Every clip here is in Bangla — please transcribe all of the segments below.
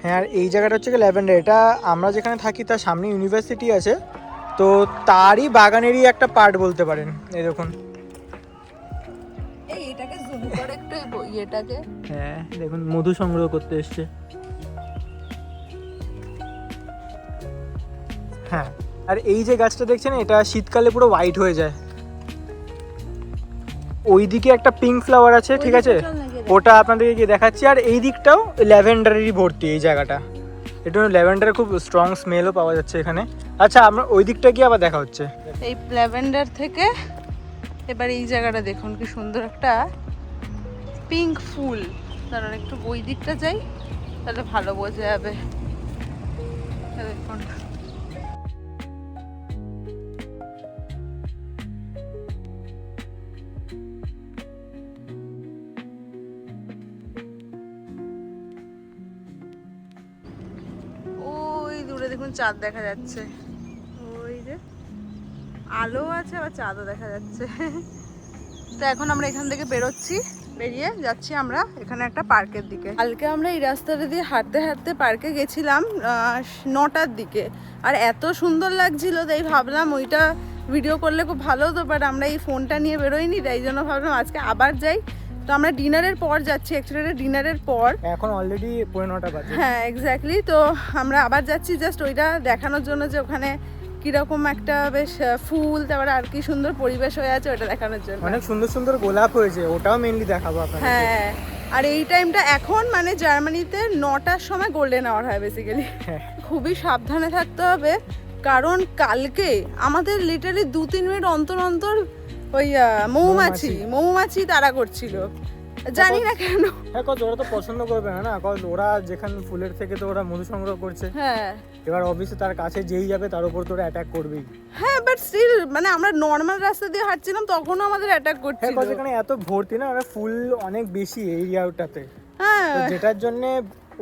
হ্যাঁ, আর এই জায়গাটা হচ্ছে কি ল্যাভেন্ডার, এটা আমরা যেখানে থাকি তার সামনে ইউনিভার্সিটি আছে, তো তারই বাগানেরই একটা পার্ট বলতে পারেন। এই দেখুন, এইটাকে জুম করে একটু ইয়েটাকে। হ্যাঁ দেখুন মধু সংগ্রহ করতে এসছে। হ্যাঁ, আর এই যে গাছটা দেখছেন এটা শীতকালে পুরো হোয়াইট হয়ে যায়। ওইদিকে একটা পিঙ্ক ফ্লাওয়ার আছে, ঠিক আছে, ওটা আপনাদেরকে গিয়ে দেখাচ্ছি। আর এই দিকটাও ল্যাভেন্ডারেরই ভর্তি এই জায়গাটা, এটা ল্যাভেন্ডারের খুব স্ট্রং স্মেলও পাওয়া যাচ্ছে এখানে। আচ্ছা, আমরা ওই দিকটা গিয়ে আবার দেখা হচ্ছে। এই ল্যাভেন্ডার থেকে এবার এই জায়গাটা দেখুন কি সুন্দর একটা পিঙ্ক ফুল। তার একটু ওই দিকটা যাই, তাহলে ভালো বোঝা যাবে। দেখুন ওই দূরে দেখুন চাঁদ দেখা যাচ্ছে, ওই যে আলো আছে আবার চাঁদও দেখা যাচ্ছে। তো এখন আমরা এখান থেকে বেরোচ্ছি, বেরিয়ে যাচ্ছি আমরা এখানে একটা পার্কের দিকে। কালকে আমরা এই রাস্তাটা দিয়ে হাঁটতে হাঁটতে পার্কে গেছিলাম 9টার দিকে, আর এত সুন্দর লাগছিল তাই ভাবলাম ওইটা ভিডিও করলে খুব ভালো হতো, বাট আমরা এই ফোনটা নিয়ে বেরোইনি, তাই জন্য ভাবলাম আজকে আবার যাই। তো আমরা ডিনারের পর যাচ্ছি, অ্যাকচুয়ালি ডিনারের পর, এখন অলরেডি 9:30 বাজে। হ্যাঁ এক্স্যাক্টলি। তো আমরা আবার যাচ্ছি জাস্ট ওইটা দেখানোর জন্য যে ওখানে কিরকম একটা বেশ ফুল, তারপরে আর কি সুন্দর পরিবেশ হয়ে আছে ওটা দেখানোর জন্য। অনেক সুন্দর সুন্দর গোলাপ হয়েছে, ওটাও মেইনলি দেখাবো আপনাদের। হ্যাঁ, আর এই টাইমটা এখন মানে জার্মানিতে 9টার সময় গোল্ডেন আওয়ার হয় বেসিক্যালি। খুবই সাবধানে থাকতে হবে, কারণ আমাদের লিটারালি 2-3 মিনিট অন্তর অন্তর ওই মৌমাছি তাড়া করছিল, জানি না কেন। হ্যাঁ, কত ওরা তো পছন্দ করবে না, কারণ ওরা যেখানে ফুলের থেকে তো ওরা মধু সংগ্রহ করছে। হ্যাঁ, এবার অবশ্যই তার কাছে যেই যাবে তার উপর তো ওরা অ্যাটাক করবেই। হ্যাঁ, বাট স্টিল মানে আমরা নর্মাল রাস্তা দিয়ে হাঁটছিলাম তখনও আমাদের অ্যাটাক হ্যাঁ, করছিল। কারণ এখানে এত ভর্তি না, ওরা ফুল অনেক বেশি এরিয়াটাতে, হ্যাঁ, যেটার জন্য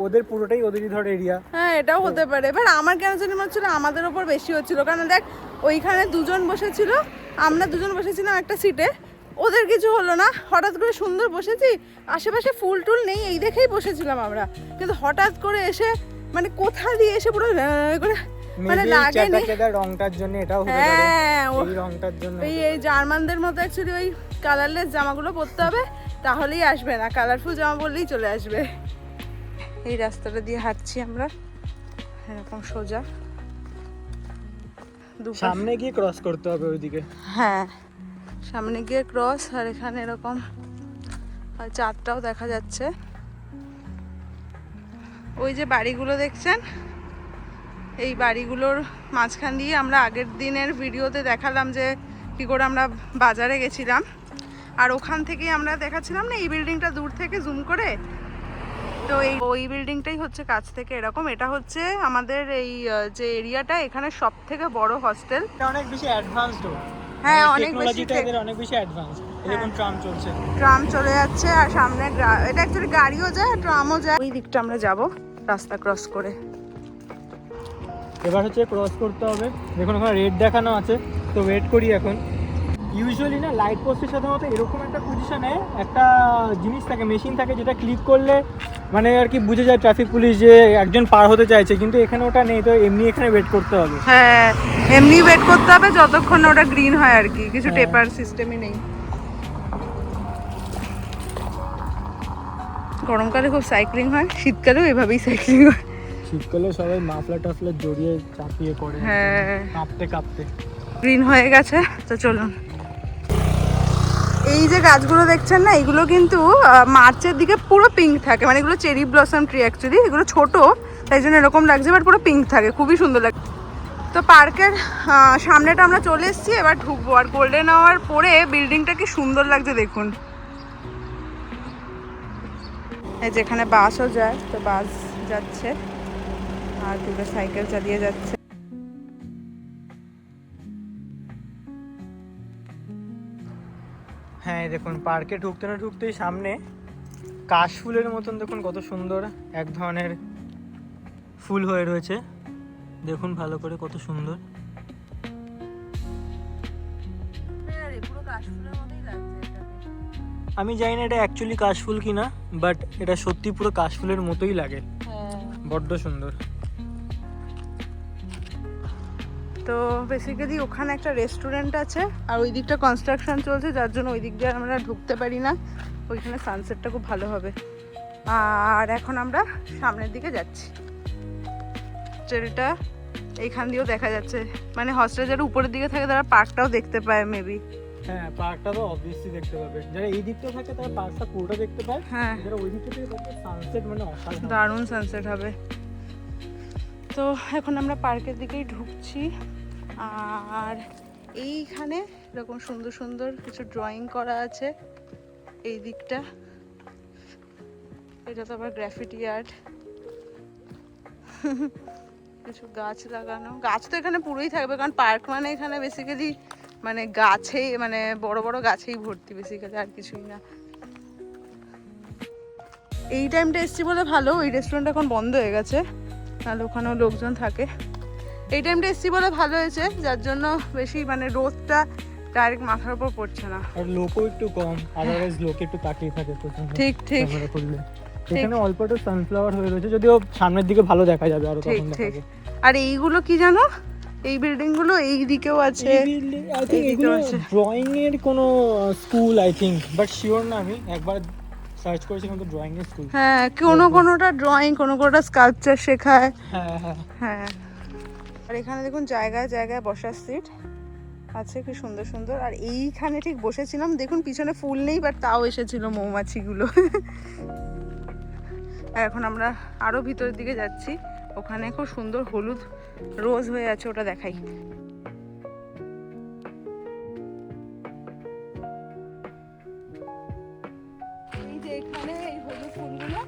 ওদের পুরোটাই ওদেরই ধর এরিয়া। হ্যাঁ, এটাও হতে পারে। এবার আমার কেন জানি মনে হচ্ছিল আমাদের ওপর বেশি হচ্ছিল, কারণ দেখ ওইখানে দুজন বসেছিল, আমরা দুজন বসেছিলাম একটা সিটে, ওদের কিছু হলো না। হঠাৎ করে সুন্দর বসেছি, আশেপাশে ফুল টুল নেই এই দেখেই বসেছিলাম আমরা, কিন্তু হঠাৎ করে এসে মানে কোথা দিয়ে এসে পুরো করে মানে লাগেনি। রংটার জন্য এটাও হতে পারে, হ্যাঁ, এই রংটার জন্য। এই জার্মানদের মতো অ্যাকচুয়ালি ওই কালারলেস জামাগুলো পরতে হবে, তাহলেই আসবে না, কালারফুল জামা পরলেই চলে আসবে। এই রাস্তাটা দিয়ে হাঁটছি আমরা এরকম সোজা, সামনে গিয়ে ক্রস করতে হবে ওইদিকে। হ্যাঁ, সামনে গিয়ে ক্রস, আর এখানে এরকম চাঁদটাও দেখা যাচ্ছে। ওই যে বাড়িগুলো দেখছেন, এই বাড়িগুলোর মাঝখান দিয়ে আমরা আগের দিনের ভিডিওতে দেখালাম যে কী করে আমরা বাজারে গেছিলাম, আর ওখান থেকেই আমরা দেখাচ্ছিলাম না এই বিল্ডিংটা দূর থেকে জুম করে। তো ওই বিল্ডিংটাই হচ্ছে কাছ থেকে এরকম। এটা হচ্ছে আমাদের এই যে এরিয়াটা, এখানে সব থেকে বড় হস্টেল। এটা অনেক বেশি অ্যাডভান্সড। হ্যাঁ, অনেক বেশি, অনেক বেশি অ্যাডভান্স। এরকম ট্রাম চলছে, ট্রাম চলে যাচ্ছে, আর সামনে এটা অ্যাকচুয়ালি গাড়িও যায়, ট্রামও যায়। ওই দিকটা আমরা যাব রাস্তা ক্রস করে। এবার হচ্ছে ক্রস করতে হবে, দেখুন ওখানে রেড দেখানো আছে, তো ওয়েট করি এখন। ইউজুয়ালি না লাইট পোস্টের সাধারণত এরকম একটা পজিশনে একটা জিনিস থাকে, মেশিন থাকে, যেটা ক্লিক করলে মানে আর কি বুঝে যায় ট্রাফিক পুলিশ যে একজন পার হতে চাইছে, কিন্তু এখানে ওটা নেই, তো এমনি এখানে ওয়েট করতে হবে। হ্যাঁ, এমনি ওয়েট করতে হবে যতক্ষণ না ওটা গ্রিন হয় আর কি, কিছু টেপার সিস্টেমই নেই। গরমকালে খুব সাইক্লিং হয়, শীতকালেও এভাবেই সাইক্লিং হয়। শীতকালে সবাই মাফলার টাফলার জড়িয়ে চাপিয়ে করে, হ্যাঁ, কাঁপতে কাঁপতে। গ্রিন হয়ে গেছে, তো চলুন। এই যে গাছগুলো দেখছেন না, এগুলো কিন্তু মার্চের দিকে পুরো পিঙ্ক থাকে, মানে এগুলো চেরি ব্লসম ট্রি অ্যাকচুয়ালি, এগুলো ছোট তাই জন্য এরকম লাগছে, বাট পুরো পিঙ্ক থাকে, খুবই সুন্দর লাগে। তো পার্কের সামনেটা আমরা চলে এসেছি, এবার ঢুকবো। আর গোল্ডেন আওয়ার পরে বিল্ডিংটা কি সুন্দর লাগছে দেখুন। এই যেখানে বাসও যায়, তো বাস যাচ্ছে আর দুটো সাইকেল চালিয়ে যাচ্ছে। হ্যাঁ, দেখুন পার্কে ঢুকতে না ঢুকতেই সামনে কাশফুলের মতন দেখুন কত সুন্দর এক ধরনের ফুল হয়ে রয়েছে, দেখুন ভালো করে কত সুন্দর। আমি জানি না এটা অ্যাকচুয়ালি কাশফুল কিনা, বাট এটা সত্যি পুরো কাশফুলের মতোই লাগে, বড্ড সুন্দর। তো বেসিক্যালি ওখানে একটা রেস্টুরেন্ট আছে আর ওই দিকটা কনস্ট্রাকশন চলছে, যার জন্য ওই দিক দিয়ে আমরা ঢুকতে পারি না। ওইখানে সানসেটটা খুব ভালো হবে। আর এখন আমরা সামনের দিকে যাচ্ছি, যেটা এইখান দিয়েও দেখা যাচ্ছে, মানে হস্টেল যারা উপরের দিকে থাকে তারা পার্কটাও দেখতে পায় মেবি। হ্যাঁ, পার্কটা তো অবভিয়াসলি দেখতে পাবে, যারা এই দিকটা থাকে তারা পার্কটা পুরোটা দেখতে পায়। হ্যাঁ, যারা ওই দিকটা থেকে দেখবে সানসেট মানে অসাধারণ, দারুণ সানসেট হবে। তো এখন আমরা পার্কের দিকেই ঢুকছি। আর এইখানে এরকম সুন্দর সুন্দর কিছু ড্রয়িং করা আছে এই দিকটা। এটা তো আবার গ্রাফিটি আর্ট। কিছু গাছ লাগানো, গাছ তো এখানে পুরোই থাকবে, কারণ পার্ক মানে এখানে বেসিক্যালি মানে গাছেই, মানে বড় বড় গাছেই ভর্তি বেসিক্যালি, আর কিছুই না। এই টাইমটা এসছি বলে ভালো, ওই রেস্টুরেন্ট এখন বন্ধ হয়ে গেছে, নাহলে ওখানেও লোকজন থাকে। এই টাইমটা এসছি বলে ভালো হয়েছে, যার জন্য বেশি মানে রোদটা ডাইরেক্ট মাথার উপর পড়ছে না, আর লোকও একটু কম, আদারওয়াইজ লোক একটু তাকিয়ে থাকে প্রচন্ড। ঠিক ঠিক ক্যামেরা খুললে এখানে অল্প একটু সানফ্লাওয়ার হয়ে রয়েছে, যদিও সামনের দিকে ভালো দেখা যাবে আরো, ঠিক তখন দেখা ঠিক। যাবে। আর এইগুলো কি জানো, এই বিল্ডিং গুলো এই দিকেও আছে। আই থিঙ্ক এইদিকেও এগুলো আছে। ড্রয়িং এর কোনো school, I think, but sure না। আমি একবার সার্চ করেছিলাম তো ড্রয়িং এর স্কুল। হ্যাঁ, কোনোটা ড্রয়িং, কোনোটা স্কাল্পচার শেখায়। হ্যাঁ হ্যাঁ। হ্যাঁ, আর এখানে দেখুন জায়গায় জায়গায় বসার সিট আছে, কি সুন্দর সুন্দর। আর এইখানে ঠিক বসেছিলাম, দেখুন পিছনে ফুল নেই, বাট তাও এসেছিল মৌমাছিগুলো। আর এখন আমরা আরো ভিতরের দিকে যাচ্ছি, ওখানে খুব সুন্দর হলুদ রোজ হয়ে আছে, ওটা দেখাই। এই যে এখানে এই হলুদ ফুলগুলো,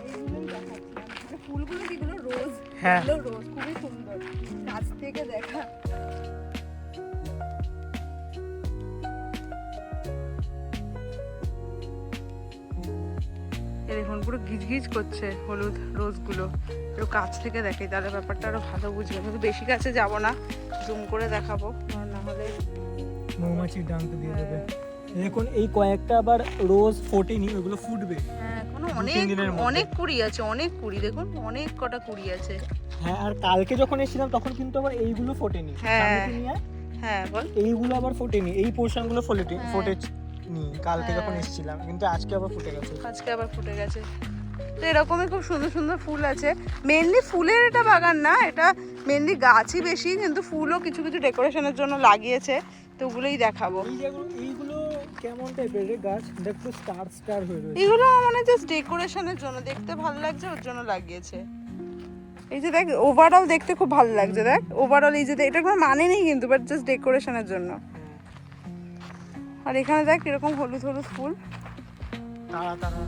এইগুলোই দেখাচ্ছিলাম, মানে ফুলগুলো যেগুলো রোজ, হ্যাঁ। এগুলো রোজ খুবই সুন্দর কাছ থেকে দেখা। দেখুন পুরো গিজগিজ করছে হলুদ রোজগুলো, একটু কাছ থেকে দেখাই তাহলে ব্যাপারটা আরো ভালো বুঝবে। কিন্তু বেশি কাছে যাব না, জুম করে দেখাবো, আর না হলে মৌমাছির ডাঙ্ক দিয়ে দেবে। দেখুন এই কয়েকটা আবার রোজ ফোটেনি, ওগুলো ফুটবে। হ্যাঁ, এখনো 2-3 দিনের মধ্যে। অনেক কুড়ি আছে, অনেক কুড়ি, দেখুন অনেক কটা কুড়ি আছে। হ্যাঁ, আর কালকে যখন এসেছিলাম তখন কিন্তু আবার এইগুলো ফোটেনি। হ্যাঁ। সামনে হ্যাঁ বল। এইগুলো আবার ফোটেনি, এই পোর্শনগুলো ফোটেনি। কালকে হ্যাঁ। যখন এসেছিলাম, কিন্তু আজকে আবার ফুটে গেছে। আজকে আবার ফুটে গেছে। তো এরকমই খুব সুন্দর সুন্দর ফুল আছে। মেনলি ফুলের এটা বাগান না, এটা মেনলি গাছই বেশি, কিন্তু ফুলও কিছু কিছু ডেকোরেশনের জন্য লাগিয়েছে, তো ওগুলোই দেখাবো। এইগুলো কেমন টাইপের গাছ? দেখো স্টার স্টার হয়ে রয়েছে। এগুলো মানে জাস্ট ডেকোরেশনের জন্য, দেখতে ভালো লাগছে ওর জন্য লাগিয়েছে। এই যে দেখ, ওভারঅল দেখতে খুব ভালো লাগছে, দেখ ওভারঅল এই যে এটা কোনো মানে নেই কিন্তু, বাট জাস্ট ডেকোরেশনের জন্য। আর এখানে দেখ এরকম হলুদ হলুদ ফুল, তারা তারা,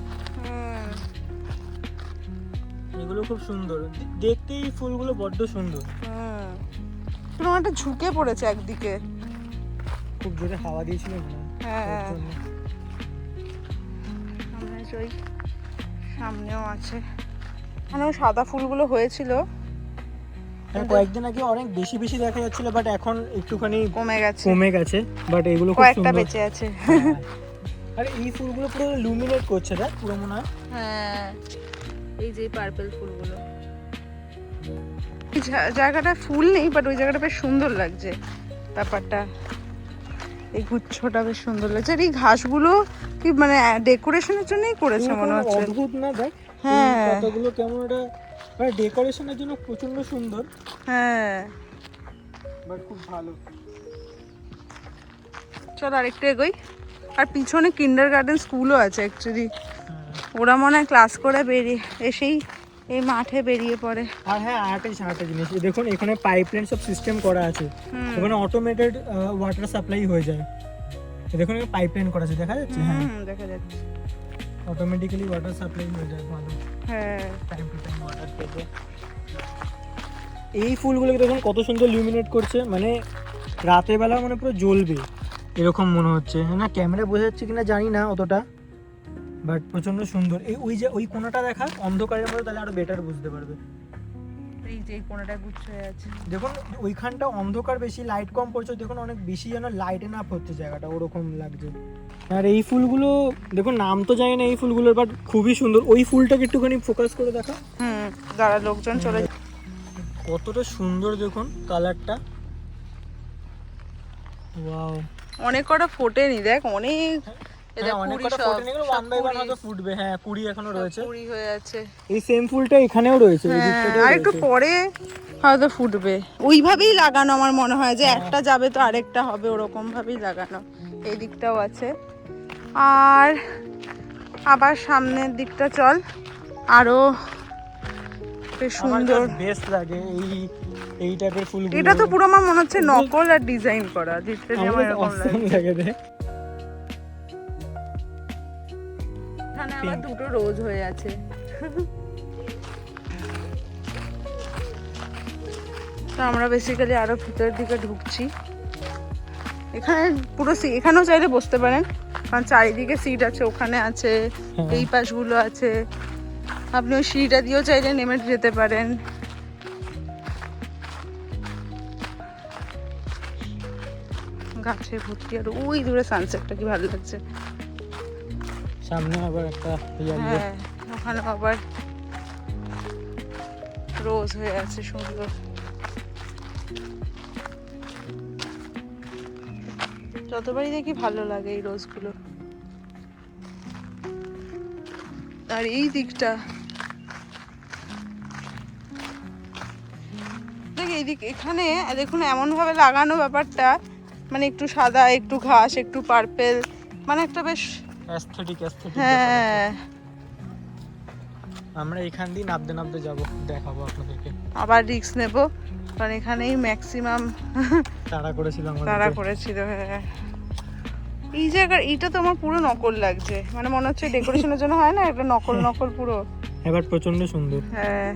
এগুলো খুব সুন্দর দেখতে, এই ফুলগুলো বড্ড সুন্দর। পুরো একটা ঝুঁকে পড়েছে একদিকে, খুব জোরে হাওয়া দিয়েছিল না? হ্যাঁ। ওই সামনেও আছে, মানে ওই সাদা ফুলগুলো হয়েছিল, কয়েকদিন আগে অনেক বেশি বেশি দেখা যাচ্ছিল, বাট এখন একটুখানি কমে গেছে, বাট এগুলো খুব কয়েকটা সুন্দর বেঁচে আছে। আর এই ফুলগুলো পুরো লুমিনেট করছে, দেখ পুরো মনে হয়। হ্যাঁ, এই যে পার্পল ফুলগুলো, জায়গাটা ফুল নেই, বাট ওই জায়গাটা বেশ সুন্দর লাগছে ব্যাপারটা। এই গুচ্ছটা বেশ সুন্দর লাগছে, আর এই ঘাসগুলো কি মানে ডেকোরেশনের জন্যই করেছে মনে হচ্ছে। অদ্ভুত না দেখ, হ্যাঁ, কতগুলো কেমন এটা মানে ডেকোরেশনের জন্য প্রচন্ড সুন্দর। হ্যাঁ, বাট খুব ভালো। চল আরেকটু এগোই। আর পিছনে কিন্ডারগার্টেন স্কুলও আছে অ্যাকচুয়ালি, ওরা মনে হয় ক্লাস করে বেরিয়ে এসেই এই মাঠে বেরিয়ে পড়ে। আর হ্যাঁ, আরেকটা জিনিস দেখুন, এখানে পাইপলাইন সব সিস্টেম করা আছে, এখানে অটোমেটেড ওয়াটার সাপ্লাই হয়ে যায়। দেখুন এখানে পাইপলাইন করা আছে, দেখা যাচ্ছে? হ্যাঁ, দেখা যাচ্ছে, অটোমেটিক্যালি ওয়াটার সাপ্লাই হয়ে যায় ভালো। হ্যাঁ, টাইম টু টাইম ওয়াটার পেতে। এই ফুলগুলোকে দেখুন কত সুন্দর লুমিনেট করছে, মানে রাতের বেলা মানে পুরো জ্বলবে এরকম মনে হচ্ছে না। ক্যামেরা বোঝা যাচ্ছে কিনা জানি না অতটা, বাট প্রচন্ড সুন্দর। ওই যে ওই কোণাটা দেখা অন্ধকারের মধ্যে, তাহলে আরো বেটার বুঝতে পারবে। এই যে এই কোণাটা গুচ্ছ হয়ে আছে, দেখুন ওইখানটা অন্ধকার বেশি, লাইট কম পড়ছে, দেখুন অনেক বেশি যেন লাইটেন আপ হচ্ছে জায়গাটা, ওরকম লাগছে। আর এই ফুলগুলো দেখুন, নাম তো জানি না এই ফুলগুলোর, বাট খুবই সুন্দর। ওই ফুলটাকে একটুখানি ফোকাস করে দেখা। যারা লোকজন চলে কতটা সুন্দর দেখুন কালারটা। ওয়াও, অনেক কটা ফোটেনি, দেখ অনেক অনেক কটা ফোটে নিয়ে ওয়ান বাই ওয়ান হয়তো ফুটবে। হ্যাঁ, কুড়ি এখনো রয়েছে। কুড়ি হয়ে আছে। এই সেম ফুলটা এখানেও রয়েছে, এই দিকটাতেও আর একটু রয়েছে। পরে হয়তো ফুটবে। ওইভাবেই লাগানো আমার মনে হয়, যে একটা যাবে তো আরেকটা হবে, ওরকম ভাবেই লাগানো। এই দিকটাও আছে। আর আবার সামনের দিকটা চল, আরো বেশ সুন্দর। বেশ লাগে এই টাইপের ফুলগুলো। এটা তো পুরো আমার মনে হচ্ছে নকল আর ডিজাইন করা, দেখতে যেমন এরকম লাগে দেখ। এখানে আবার দুটো রোজ হয়ে আছে। তো আমরা বেসিক্যালি আরো ভিতরের দিকে ঢুকছি। এখানে পুরো এখানেও চাইলে বসতে পারেন, কারণ চারিদিকে সিট আছে, ওখানে আছে, এই পাশগুলো আছে। আপনি ওই সিঁড়িটা দিয়েও চাইলে নেমে যেতে পারেন। গাছে ভর্তি, আর ওই দূরে সানসেটটা কি ভালো লাগছে। সামনে আবার একটা হ্যাঁ, ওখানে আবার রোজ হয়ে আছে সুন্দর। যতবারই দেখি ভালো লাগে এই রোজগুলো। আর এই দিকটা দেখ, এইদিক এখানে দেখুন এমন ভাবে লাগানো ব্যাপারটা, মানে একটু সাদা, একটু ঘাস, একটু পার্পেল, মানে একটা বেশ অ্যাস্থেটিক। হ্যাঁ। আমরা এখান দিয়ে নাবতে নাবতে যাব, দেখাবো আপনাদেরকে। আবার রিস্ক নেব, কারণ এখানেই ম্যাক্সিমাম তাড়া করেছিল আমাদের। তারা করেছিল। হ্যাঁ, এই জায়গার এইটা তো আমার পুরো নকল লাগছে, মানে মনে হচ্ছে ডেকোরেশনের জন্য হয় না, একটা নকল নকল পুরো। এবার প্রচন্ড সুন্দর। হ্যাঁ,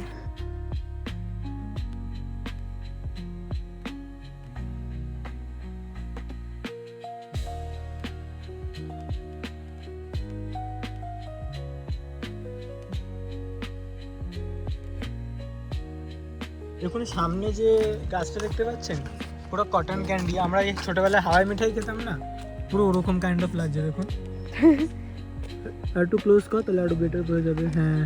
দেখুন সামনে যে গাছটা দেখতে পাচ্ছেন, পুরো কটন ক্যান্ডি। আমরা এই ছোটবেলায় হাওয়াই মিঠাই খেতাম না, পুরো ওরকম কাইন্ড অফ লাগছে দেখুন। আর একটু ক্লোজ কর, তাহলে আরো বেটার হয়ে যাবে। হ্যাঁ,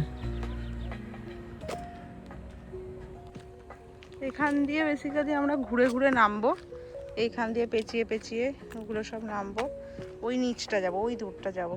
এখান দিয়ে বেসিক্যালি আমরা ঘুরে ঘুরে নামবো, এইখান দিয়ে পেঁচিয়ে পেঁচিয়ে ওগুলো সব নামবো। ওই নিচটা যাব, ওই দূরটা যাব।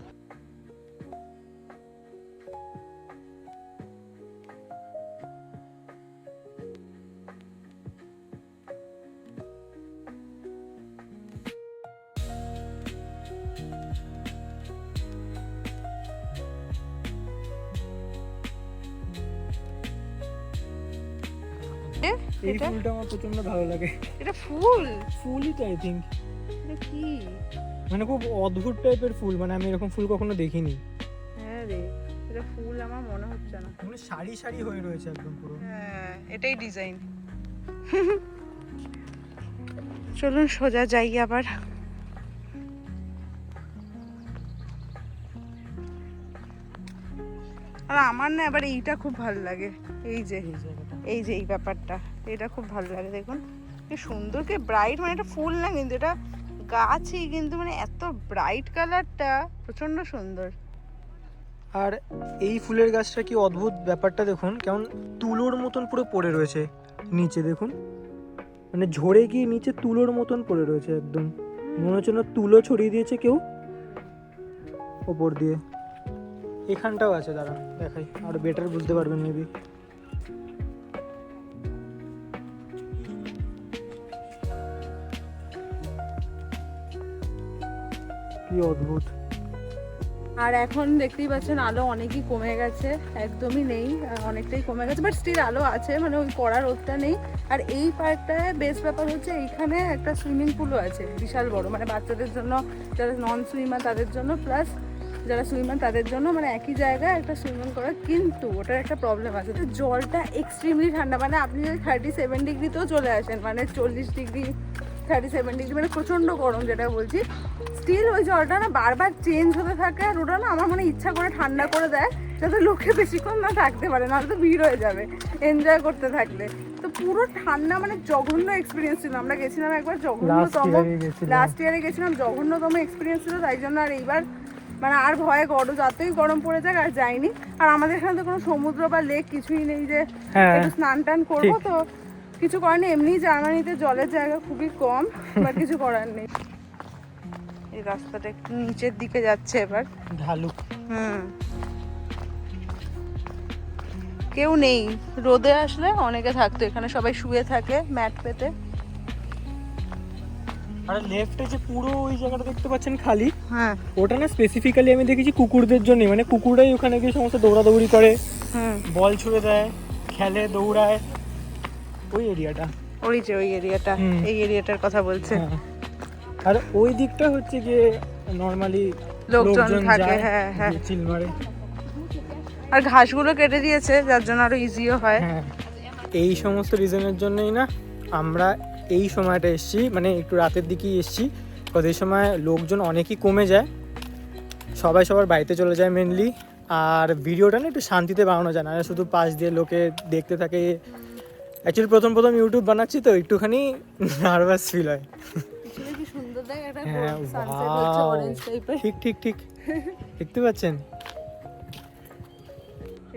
এই ফুলটা আমার প্রচন্ড ভালো লাগে। এটা ফুল? ফুলই তো আই থিঙ্ক। এটা কি? মানে খুব অদ্ভুত টাইপের ফুল, মানে আমি এরকম ফুল কখনো দেখিনি। হ্যাঁ রে, এটা ফুল আমার মনে হচ্ছে না। মানে সারি সারি হয়ে রয়েছে একদম পুরো। হ্যাঁ, এটাই ডিজাইন। চলুন সোজা যাই আবার। আর আমার না এবার এইটা খুব ভালো লাগে, এই যে এই ব্যাপারটা, এটা খুব ভালো লাগে। দেখুন কি সুন্দর, কি ব্রাইট, মানে এটা ফুল না কিন্তু এটা গাছই, কিন্তু মানে এত ব্রাইট কালারটা প্রচন্ড সুন্দর। আর এই ফুলের গাছটা কি অদ্ভুত ব্যাপারটা দেখুন, কেমন তুলোর মতন পুরো পড়ে রয়েছে নিচে। দেখুন মানে ঝরে গিয়ে নিচে তুলোর মতন পড়ে রয়েছে একদম, মনে হচ্ছে না তুলো ছড়িয়ে দিয়েছে কেউ ওপর দিয়ে। এখানটাও আছে, দাঁড়া দেখাই, আরো বেটার বুঝতে পারবেন মেবি। কি অদ্ভুত। আর এখন দেখতেই পাচ্ছেন আলো অনেকই কমে গেছে, একদমই নেই, অনেকটাই কমে গেছে, বাট স্টিল আলো আছে, মানে ওই কড়া রোদটা নেই। আর এই পার্কটায় বেস্ট ব্যাপার হচ্ছে এইখানে একটা সুইমিং পুলও আছে বিশাল বড়, মানে বাচ্চাদের জন্য, যারা নন সুইমার তাদের জন্য, প্লাস যারা সুইমার তাদের জন্য, মানে একই জায়গায় একটা সুইমিং করার। কিন্তু ওটার একটা প্রবলেম আছে, জলটা এক্সট্রিমলি ঠান্ডা, মানে আপনি যদি 37 ডিগ্রিতেও চলে আসেন, মানে 40 ডিগ্রি 37 ডিগ্রি, মানে প্রচণ্ড গরম যেটা বলছি, স্টিল ওই জলটা না বারবার চেঞ্জ হতে থাকে। আর ওটা না আমার মনে ইচ্ছা করে ঠান্ডা করে দেয়, যাতে লোকে বেশিক্ষণ না থাকতে পারে, নাহলে তো ভিড় হয়ে যাবে এনজয় করতে থাকলে। তো পুরো ঠান্ডা, মানে জঘন্য এক্সপিরিয়েন্স ছিল। আমরা গেছিলাম একবার, জঘন্যতম, লাস্ট ইয়ারে গেছিলাম, জঘন্যতম এক্সপিরিয়েন্স ছিল। তাই জন্য আর এইবার মানে আর ভয়ে যতই গরম পড়ে যাক আর যাইনি। আর আমাদের এখানে তো কোনো সমুদ্র বা লেক কিছুই নেই যে একটু স্নান টান করবো, তো কিছু করার নেই। এমনি জার্মানিতে জলের জায়গা খুবই কম, বাট কিছু করার নেই। এই রাস্তাটা একটু নিচের দিকে যাচ্ছে এবার, ঢালু। কেউ নেই, রোদে আসলে অনেকে থাকতো এখানে, সবাই শুয়ে থাকে ম্যাট পেতে। আর লেফটে যে পুরো ওই জায়গাটা দেখতে পাচ্ছেন খালি, হ্যাঁ ওটা না স্পেসিফিক্যালি আমি দেখেছি কুকুরদের জন্য। মানে কুকুররাই ওখানে গিয়ে সমস্ত দৌড়াদৌড়ি করে, বল ছুঁড়ে দেয়, খেলে, দৌড়ায়, ওই এরিয়াটা। ওই যে ওই এরিয়াটা, এই এরিয়াটার কথা বলছে। আর ওই দিকটা হচ্ছে গিয়ে নরমালি লোকজন থাকে, হ্যাঁ হ্যাঁ, চিল মারে। আর ঘাসগুলো কেটে দিয়েছে যার জন্য আরো ইজিও হয়। হ্যাঁ, এই সমস্ত রিজনের জন্যই না আমরা এই সময়টা এসছি, মানে একটু রাতের দিকেই এসছি। তো এই সময় লোকজন অনেকই কমে যায়, সবাই সবার বাড়িতে চলে যায় মেনলি। আর ভিডিওটা না একটু শান্তিতে বানানো যায় না, শুধু পাশ দিয়ে লোকে দেখতে থাকে। অ্যাকচুয়ালি প্রথম ইউটিউব বানাচ্ছি তো একটুখানি নার্ভাস ফিল হয়। হ্যাঁ, ঠিক ঠিক ঠিক দেখতে পাচ্ছেন।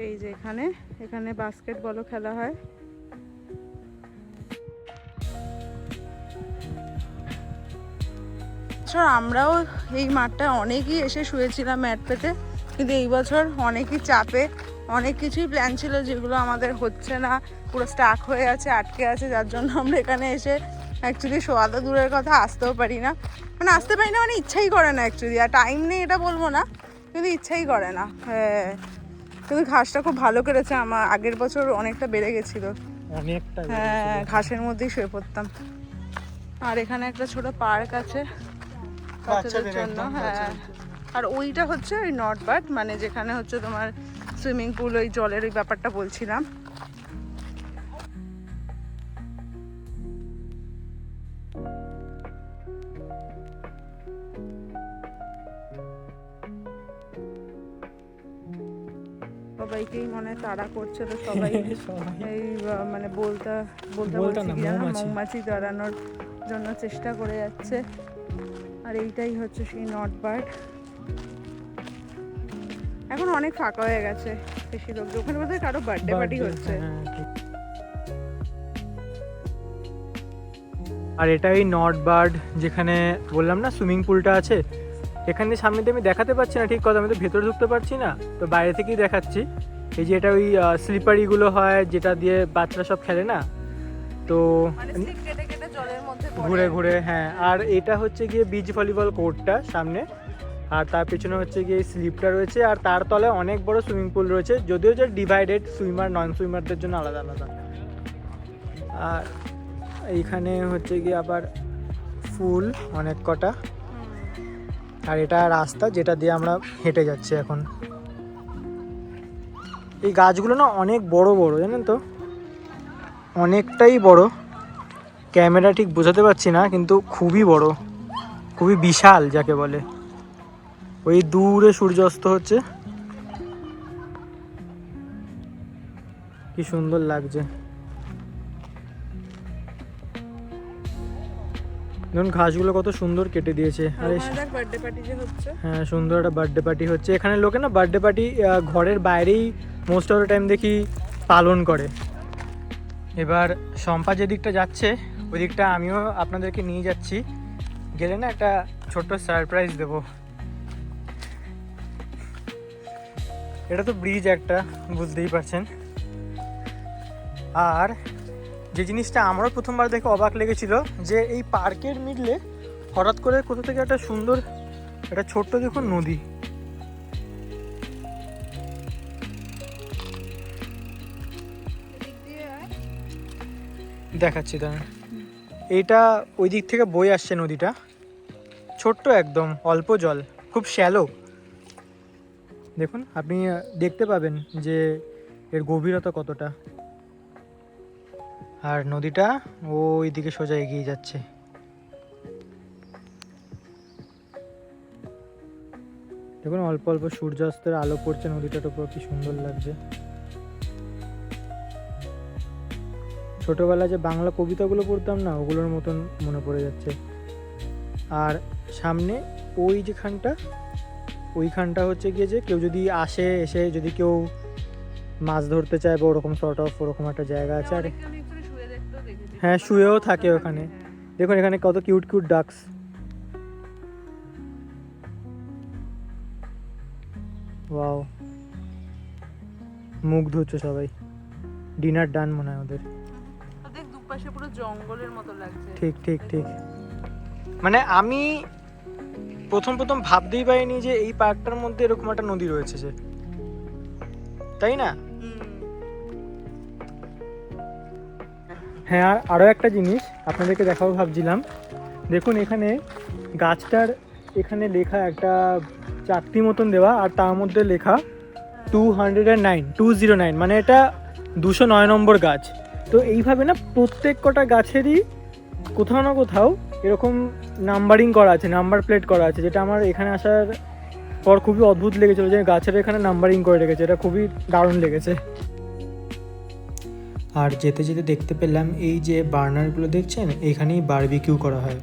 এই যে এখানে বাস্কেটবলও খেলা হয়। আমরাও এই মাঠটায় অনেকই এসে শুয়েছিলাম ম্যাট পেতে, কিন্তু এই বছর অনেকই চাপে, অনেক কিছুই প্ল্যান ছিল যেগুলো আমাদের হচ্ছে না, পুরো স্টাক হয়ে আছে, আটকে আছে। যার জন্য আমরা এখানে এসে অ্যাকচুয়ালি শোয়াদা দূরের কথা আসতেও পারি না, মানে ইচ্ছাই করে না অ্যাকচুয়ালি। আর টাইম নেই এটা বলবো না, কিন্তু ইচ্ছাই করে না। হ্যাঁ, কিন্তু ঘাসটা খুব ভালো করেছে, আমার আগের বছর অনেকটা বেড়ে গেছিলো অনেকটা। হ্যাঁ, ঘাসের মধ্যেই শুয়ে পড়তাম। আর এখানে একটা ছোট পার্ক আছে বাচ্চাদের জন্য। হ্যাঁ, আর ওইটা হচ্ছে ওই নর্থবার্ড, মানে যেখানে হচ্ছে তোমার সুইমিং পুল, ওই জলের ওই ব্যাপারটা বলছিলাম। সবাইকেই মনে তাড়া করছে, তো সবাই এই মানে বলতে মৌমাছি তাড়ানোর জন্য চেষ্টা করে যাচ্ছে। আর এইটাই হচ্ছে সেই নর্থবার্ড। এখন অনেক ফাঁকা হয়ে গেছে, বেশি লোক, ওখানে বোধহয় কারো বার্থডে পার্টি হচ্ছে। আর এটাই নর্থবার্ড, যেখানে বললাম না সুইমিং পুলটা আছে। এখানে সামনে দিয়ে আমি দেখাতে পারছি না ঠিক কথা, আমি তো ভেতরে ঢুকতে পারছি না, তো বাইরে থেকেই দেখাচ্ছি। এই যে এটা ওই স্লিপারিগুলো হয় যেটা দিয়ে বাচ্চারা সব খেলে না, তো ঘুরে ঘুরে। হ্যাঁ, আর এটা হচ্ছে গিয়ে বিচ ভলিবল কোর্টটা সামনে, আর তার পেছনে হচ্ছে গিয়ে স্লিপটা রয়েছে, আর তার তলায় অনেক বড় সুইমিং পুল রয়েছে, যদিও যে ডিভাইডেড, সুইমার নন সুইমারদের জন্য আলাদা আলাদা। আর এইখানে হচ্ছে গিয়ে আবার ফুল অনেক কটা। আর এটা রাস্তা যেটা দিয়ে আমরা হেঁটে যাচ্ছি এখন। এই গাছগুলো না অনেক বড় বড়, জানেন তো, অনেকটাই বড়। ক্যামেরা ঠিক বোঝাতে পারছি না, কিন্তু খুবই বড়, খুবই বিশাল যাকে বলে। ওই দূরে সূর্যাস্ত হচ্ছে, কি সুন্দর লাগছে। দেখুন ঘাসগুলো কত সুন্দর কেটে দিয়েছে। আরে হ্যাঁ, সুন্দর একটা বার্থডে পার্টি হচ্ছে এখানে। লোকে না বার্থডে পার্টি ঘরের বাইরেই মোস্ট অফ দ্য টাইম দেখি পালন করে। এবার শম্পা যে দিকটা যাচ্ছে ওই দিকটা আমিও আপনাদেরকে নিয়ে যাচ্ছি, গেলে না একটা ছোট্ট সারপ্রাইজ দেবো। এটা তো ব্রিজ একটা, বুঝতেই পারছেন। আর যে জিনিসটা আমারও প্রথমবার দেখে অবাক লেগেছিল, যে এই পার্কের মিডলে হঠাৎ করে কোথা থেকে একটা সুন্দর একটা ছোট্ট দেখুন নদী। দেখাচ্ছি দাঁড়ান, এইটা ওই দিক থেকে বয়ে আসছে নদীটা, ছোট্ট একদম, অল্প জল, খুব শ্যালো। দেখুন, আপনি দেখতে পাবেন যে এর গভীরতা কতটা। আর নদীটা ওই দিকে সোজা এগিয়ে যাচ্ছে। দেখুন অল্প অল্প সূর্যাস্তের আলো পড়ছে নদীটার উপর, কি সুন্দর লাগছে। ছোটবেলায় যে বাংলা কবিতাগুলো পড়তাম না, ওগুলোর মতন মনে পড়ে যাচ্ছে। আর সামনে ওই যেখানটা, ওইখানটা হচ্ছে গিয়ে যে কেউ যদি আসে, এসে যদি কেউ মাছ ধরতে চায় বা ওরকম সর্ট অফ ওরকম একটা জায়গা আছে। আর হ্যাঁ, শুয়েও থাকে ওখানে। দেখুন এখানে কত কিউট কিউট ডাকস। ওয়াও, মুখ ধুচ্ছে সবাই। ডিনার ডান মনে হয় ওদের। দেখ দুপাশে পুরো জঙ্গলের মতো লাগছে। ঠিক ঠিক ঠিক। মানে আমি প্রথম ভাবতেই পারিনি যে এই পার্কটার মধ্যে এরকম একটা নদী রয়েছে, যে তাই না? হ্যাঁ, আর আরও একটা জিনিস আপনাদেরকে দেখাবো ভাবছিলাম। দেখুন এখানে গাছটার এখানে লেখা একটা চাকতি মতন দেওয়া, আর তার মধ্যে লেখা 209, মানে এটা 209 নম্বর গাছ। তো এইভাবে না প্রত্যেক কটা গাছেরই কোথাও না কোথাও এরকম নাম্বারিং করা আছে, নাম্বার প্লেট করা আছে, যেটা আমার এখানে আসার পর খুবই অদ্ভুত লেগেছিল যে গাছের এখানে নাম্বারিং করে রেখেছে। এটা খুবই দারুণ লেগেছে। আর যেতে যেতে দেখতে পেলাম এই যে বার্নারগুলো দেখছেন, এখানেই বারবিকিউ করা হয়।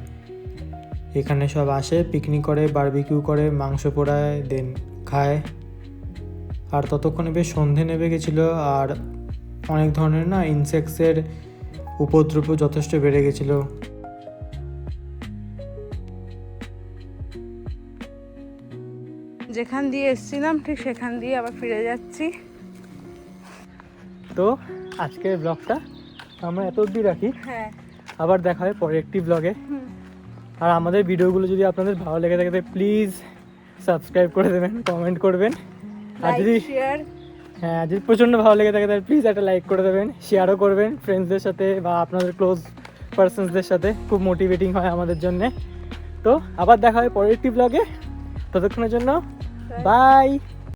এখানে সব আসে, পিকনিক করে, বারবিকিউ করে, মাংস পোড়ায়, দেন খায়। আর ততক্ষণে বেশ সন্ধে নেমে গেছিলো, আর অনেক ধরনের না ইনসেক্টসের উপদ্রব যথেষ্ট বেড়ে গেছিলো। যেখান দিয়ে এসেছিলাম ঠিক সেখান দিয়ে আবার ফিরে যাচ্ছি। তো আজকের ব্লগটা আমরা এত অবধি রাখি। হ্যাঁ, আবার দেখা হয় পরের একটি ব্লগে। আর আমাদের ভিডিওগুলো যদি আপনাদের ভালো লেগে থাকে তো প্লিজ সাবস্ক্রাইব করে দেবেন, কমেন্ট করবেন। আর যদি হ্যাঁ, যদি প্রচণ্ড ভালো লেগে থাকে তাহলে প্লিজ একটা লাইক করে দেবেন, শেয়ারও করবেন ফ্রেন্ডসদের সাথে বা আপনাদের ক্লোজ পার্সনসদের সাথে। খুব মোটিভেটিং হয় আমাদের জন্যে। তো আবার দেখা হয় পরের একটি ব্লগে। ততক্ষণের জন্য বাই।